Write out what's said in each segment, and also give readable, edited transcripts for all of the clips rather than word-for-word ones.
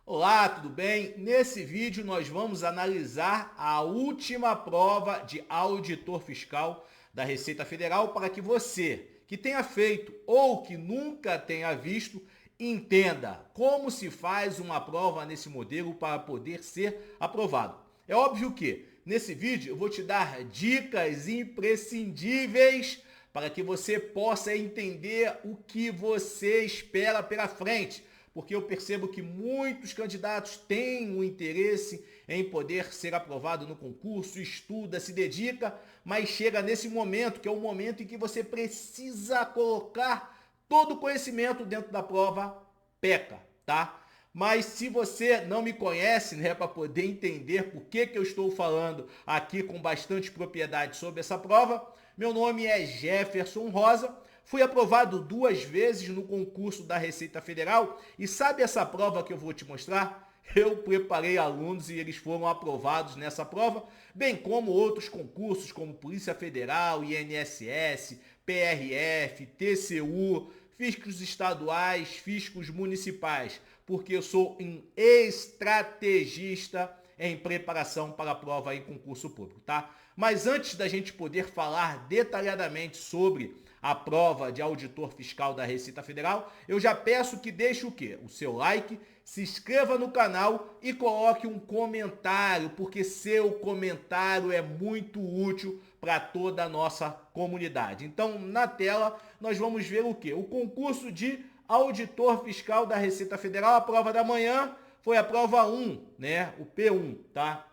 Olá, tudo bem? Nesse vídeo nós vamos analisar a última prova de auditor fiscal da Receita Federal para que você, que tenha feito ou que nunca tenha visto, entenda como se faz uma prova nesse modelo para poder ser aprovado. É óbvio que nesse vídeo eu vou te dar dicas imprescindíveis para que você possa entender o que você espera pela frente, porque eu percebo que muitos candidatos têm o interesse em poder ser aprovado no concurso, estuda, se dedica, mas chega nesse momento, que é o momento em que você precisa colocar todo o conhecimento dentro da prova, peca, tá? Mas se você não me conhece, né, para poder entender por que eu estou falando aqui com bastante propriedade sobre essa prova, meu nome é Jefferson Rosa. Fui aprovado 2 vezes no concurso da Receita Federal e sabe essa prova que eu vou te mostrar? Eu preparei alunos e eles foram aprovados nessa prova, bem como outros concursos como Polícia Federal, INSS, PRF, TCU, fiscos estaduais, fiscos municipais, porque eu sou um estrategista em preparação para a prova em concurso público, tá? Mas antes da gente poder falar detalhadamente sobre a prova de auditor fiscal da Receita Federal, eu já peço que deixe o quê? O seu like, se inscreva no canal e coloque um comentário, porque seu comentário é muito útil para toda a nossa comunidade. Então, na tela, nós vamos ver o quê? O concurso de auditor fiscal da Receita Federal, a prova da manhã foi a prova 1, né? O P1, tá?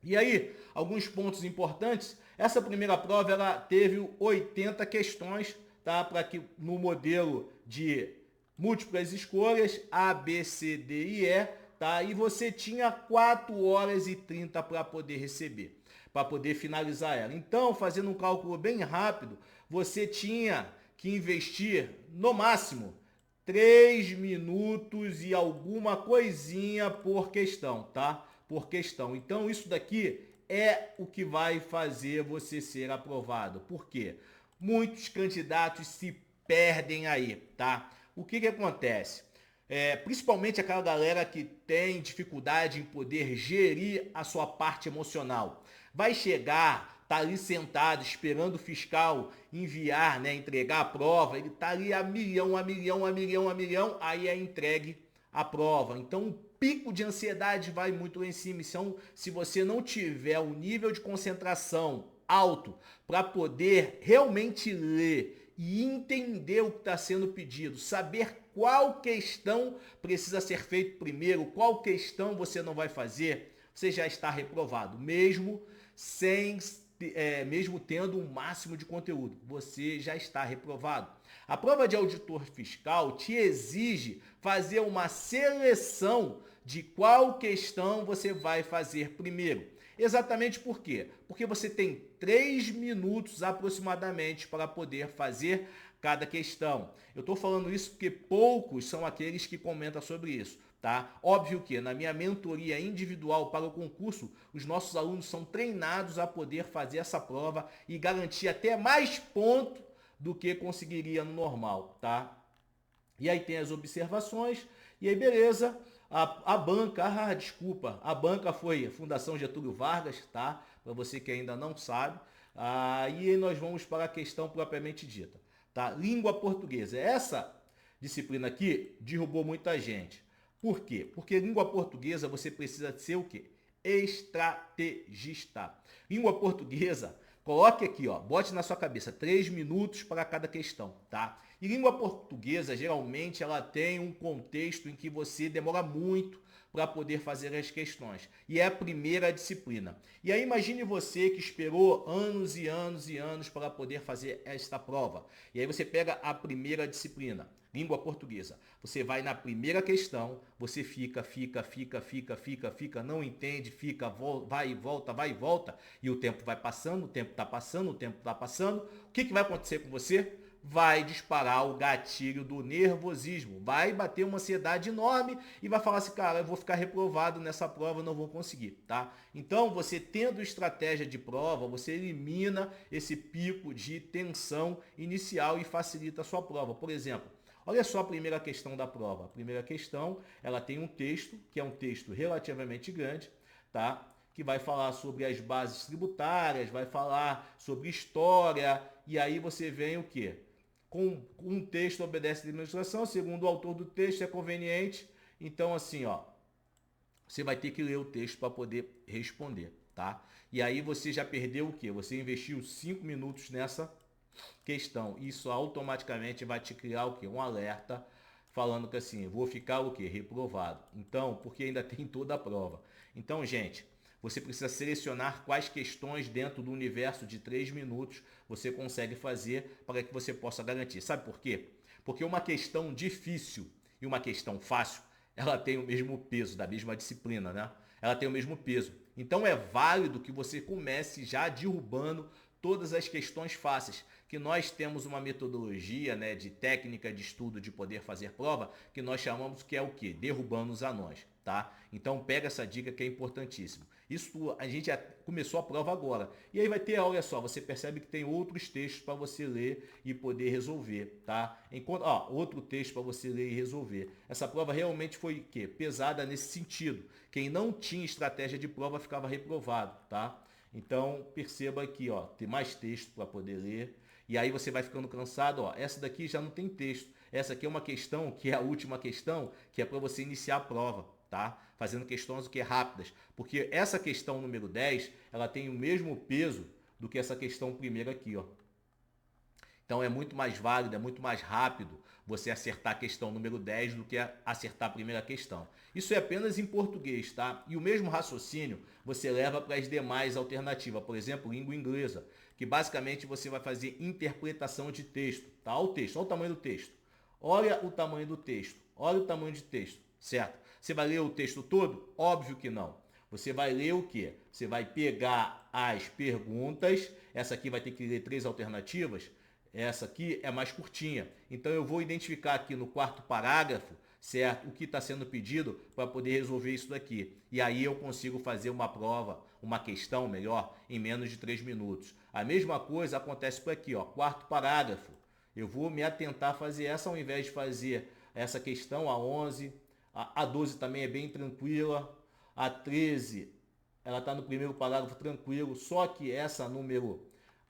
E aí, alguns pontos importantes. Essa primeira prova ela teve 80 questões, tá? Para que no modelo de múltiplas escolhas, A, B, C, D e E, tá? E você tinha 4 horas e 30 para poder receber, para poder finalizar ela. Então, fazendo um cálculo bem rápido, você tinha que investir no máximo 3 minutos e alguma coisinha por questão, tá? Por questão. Então, isso daqui é o que vai fazer você ser aprovado. Por quê? Muitos candidatos se perdem aí, tá? O que acontece? Principalmente aquela galera que tem dificuldade em poder gerir a sua parte emocional. Vai chegar, tá ali sentado esperando o fiscal enviar, né, entregar a prova, ele tá ali a milhão, aí é entregue a prova. Então o pico de ansiedade vai muito lá em cima. Então, se você não tiver um nível de concentração alto para poder realmente ler e entender o que está sendo pedido, saber qual questão precisa ser feito primeiro, qual questão você não vai fazer, você já está reprovado, mesmo mesmo tendo um máximo de conteúdo, você já está reprovado. A prova de auditor fiscal te exige fazer uma seleção de qual questão você vai fazer primeiro. Exatamente por quê? Porque você tem 3 minutos aproximadamente para poder fazer cada questão. Eu estou falando isso porque poucos são aqueles que comentam sobre isso. Tá? Óbvio que na minha mentoria individual para o concurso, os nossos alunos são treinados a poder fazer essa prova e garantir até mais pontos do que conseguiria no normal, tá? E aí tem as observações, e aí beleza, a banca, desculpa, a banca foi a Fundação Getúlio Vargas, tá? Para você que ainda não sabe. E aí nós vamos para a questão propriamente dita, tá? Língua portuguesa. Essa disciplina aqui derrubou muita gente. Por quê? Porque língua portuguesa você precisa ser o quê? Estrategista. Língua portuguesa, coloque aqui, ó, bote na sua cabeça 3 minutos para cada questão, tá? E língua portuguesa, geralmente, ela tem um contexto em que você demora muito para poder fazer as questões. E é a primeira disciplina. E aí imagine você que esperou anos e anos e anos para poder fazer esta prova. E aí você pega a primeira disciplina, língua portuguesa. Você vai na primeira questão, você fica, não entende, fica, vai e volta, e o tempo vai passando, o tempo está passando, o tempo está passando. O que vai acontecer com você? Vai disparar o gatilho do nervosismo, vai bater uma ansiedade enorme e vai falar assim, cara, eu vou ficar reprovado nessa prova, não vou conseguir, tá? Então, você tendo estratégia de prova, você elimina esse pico de tensão inicial e facilita a sua prova. Por exemplo, Olha só a primeira questão da prova. A primeira questão, ela tem um texto, que é um texto relativamente grande, tá? Que vai falar sobre as bases tributárias, vai falar sobre história, e aí você vem o quê? Com um texto obedece à administração, segundo o autor do texto é conveniente. Então, assim, ó, você vai ter que ler o texto para poder responder, tá? E aí você já perdeu o quê? Você investiu 5 minutos nessa questão. Isso automaticamente vai te criar o quê? Um alerta falando que assim, vou ficar o quê? Reprovado. Então, porque ainda tem toda a prova. Então, gente, você precisa selecionar quais questões dentro do universo de 3 minutos você consegue fazer para que você possa garantir. Sabe por quê? Porque uma questão difícil e uma questão fácil, ela tem o mesmo peso, da mesma disciplina, né? Ela tem o mesmo peso. Então é válido que você comece já derrubando todas as questões fáceis, que nós temos uma metodologia, né, de técnica de estudo de poder fazer prova, que nós chamamos que é o quê? Derrubando os anões, tá? Então pega essa dica que é importantíssimo. Isso a gente já começou a prova agora. E aí vai ter, olha só, você percebe que tem outros textos para você ler e poder resolver, tá? Enquanto, ó, outro texto para você ler e resolver. Essa prova realmente foi quê? Pesada nesse sentido. Quem não tinha estratégia de prova ficava reprovado, tá? Então perceba aqui, ó, tem mais texto para poder ler. E aí você vai ficando cansado, ó. Essa daqui já não tem texto. Essa aqui é uma questão, que é a última questão, que é para você iniciar a prova, tá? Fazendo questões que é rápidas, porque essa questão número 10, ela tem o mesmo peso do que essa questão primeira aqui, ó. Então é muito mais válido, é muito mais rápido você acertar a questão número 10 do que acertar a primeira questão. Isso é apenas em português, tá? E o mesmo raciocínio você leva para as demais alternativas, por exemplo, língua inglesa, que basicamente você vai fazer interpretação de texto, tá? Olha o texto, olha o tamanho do texto. Olha o tamanho do texto, olha o tamanho de texto, certo? Você vai ler o texto todo? Óbvio que não. Você vai ler o quê? Você vai pegar as perguntas, essa aqui vai ter que ler 3 alternativas, essa aqui é mais curtinha. Então eu vou identificar aqui no quarto parágrafo, certo? O que está sendo pedido para poder resolver isso daqui. E aí eu consigo fazer uma prova, uma questão melhor, em menos de 3 minutos. A mesma coisa acontece por aqui, ó, quarto parágrafo. Eu vou me atentar a fazer essa ao invés de fazer essa questão, a 11. A 12 também é bem tranquila. A 13, ela está no primeiro parágrafo tranquilo. Só que essa número,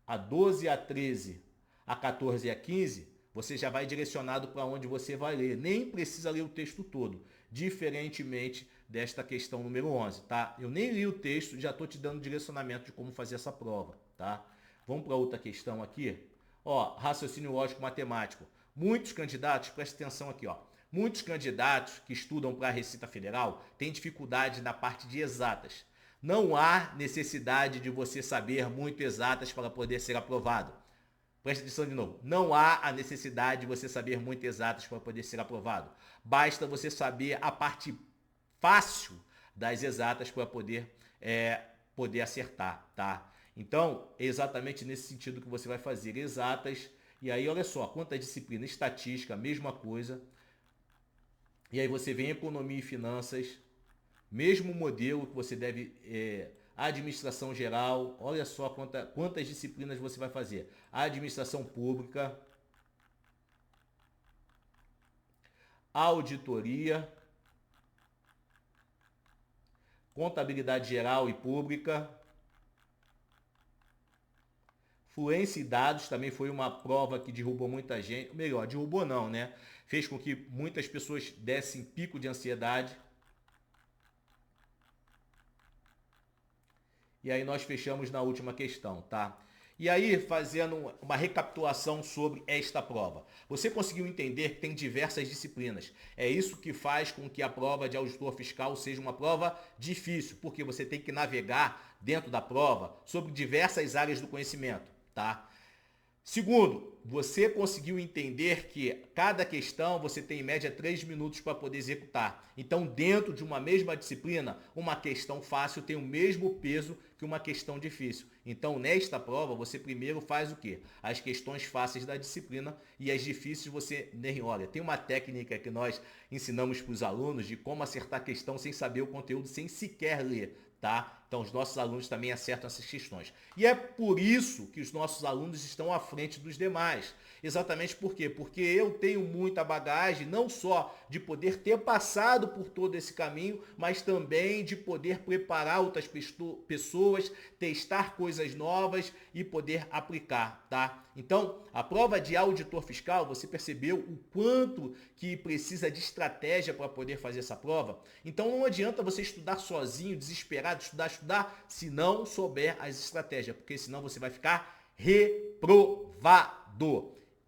a 12 e a 13, a 14 e a 15, você já vai direcionado para onde você vai ler. Nem precisa ler o texto todo, diferentemente desta questão número 11, tá? Eu nem li o texto, já estou te dando direcionamento de como fazer essa prova, tá? Vamos para outra questão aqui. Ó, raciocínio lógico matemático. Muitos candidatos, presta atenção aqui, ó. Muitos candidatos que estudam para a Receita Federal têm dificuldade na parte de exatas. Não há necessidade de você saber muito exatas para poder ser aprovado. Presta atenção de novo. Não há a necessidade de você saber muito exatas para poder ser aprovado. Basta você saber a parte fácil das exatas para poder acertar, tá? Então, é exatamente nesse sentido que você vai fazer exatas. E aí, olha só, quanto à disciplina estatística, mesma coisa. E aí você vem economia e finanças, mesmo modelo que você deve... administração geral, olha só quantas disciplinas você vai fazer. Administração pública, auditoria, contabilidade geral e pública, fluência e dados também foi uma prova que derrubou muita gente. Melhor, derrubou não, né? Fez com que muitas pessoas dessem pico de ansiedade. E aí nós fechamos na última questão, tá? E aí, fazendo uma recapitulação sobre esta prova. Você conseguiu entender que tem diversas disciplinas. É isso que faz com que a prova de auditor fiscal seja uma prova difícil, porque você tem que navegar dentro da prova sobre diversas áreas do conhecimento, tá? Segundo, você conseguiu entender que cada questão você tem em média 3 minutos para poder executar. Então, dentro de uma mesma disciplina, uma questão fácil tem o mesmo peso que uma questão difícil. Então, nesta prova, você primeiro faz o quê? As questões fáceis da disciplina e as difíceis você nem olha. Tem uma técnica que nós ensinamos para os alunos de como acertar a questão sem saber o conteúdo, sem sequer ler. Tá? Então os nossos alunos também acertam essas questões. E é por isso que os nossos alunos estão à frente dos demais. mais. Exatamente por quê? Porque eu tenho muita bagagem, não só de poder ter passado por todo esse caminho, mas também de poder preparar outras pessoas, testar coisas novas e poder aplicar, tá? Então, a prova de auditor fiscal, você percebeu o quanto que precisa de estratégia para poder fazer essa prova? Então, não adianta você estudar sozinho, desesperado, estudar, se não souber as estratégias, porque senão você vai ficar reprovado.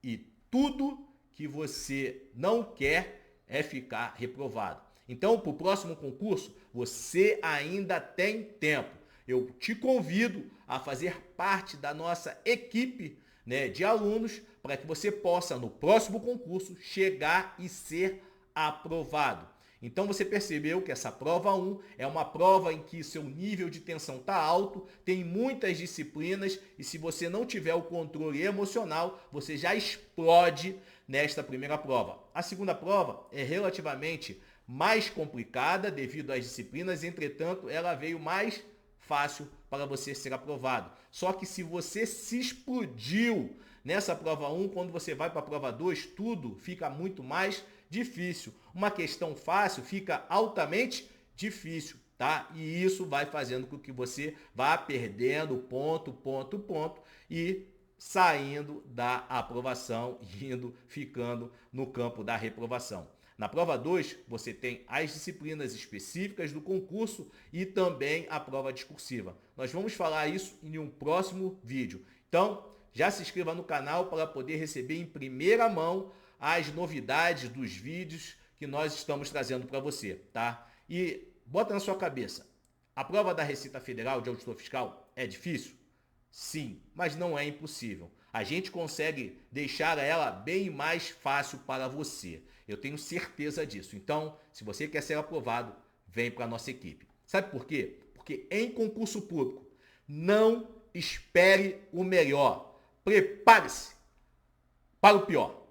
E tudo que você não quer é ficar reprovado. Então, para o próximo concurso, você ainda tem tempo. Eu te convido a fazer parte da nossa equipe, né, de alunos para que você possa, no próximo concurso, chegar e ser aprovado. Então você percebeu que essa prova 1 é uma prova em que seu nível de tensão está alto, tem muitas disciplinas e se você não tiver o controle emocional, você já explode nesta primeira prova. A segunda prova é relativamente mais complicada devido às disciplinas, entretanto, ela veio mais fácil para você ser aprovado. Só que se você se explodiu nessa prova 1, quando você vai para a prova 2, tudo fica muito mais difícil. Uma questão fácil fica altamente difícil, tá? E isso vai fazendo com que você vá perdendo ponto e saindo da aprovação, ficando no campo da reprovação. Na prova 2, você tem as disciplinas específicas do concurso e também a prova discursiva. Nós vamos falar isso em um próximo vídeo. Então, já se inscreva no canal para poder receber em primeira mão as novidades dos vídeos que nós estamos trazendo para você, tá? E bota na sua cabeça, a prova da Receita Federal de Auditor Fiscal é difícil? Sim, mas não é impossível. A gente consegue deixar ela bem mais fácil para você. Eu tenho certeza disso. Então, se você quer ser aprovado, vem para a nossa equipe. Sabe por quê? Porque em concurso público, não espere o melhor. Prepare-se para o pior.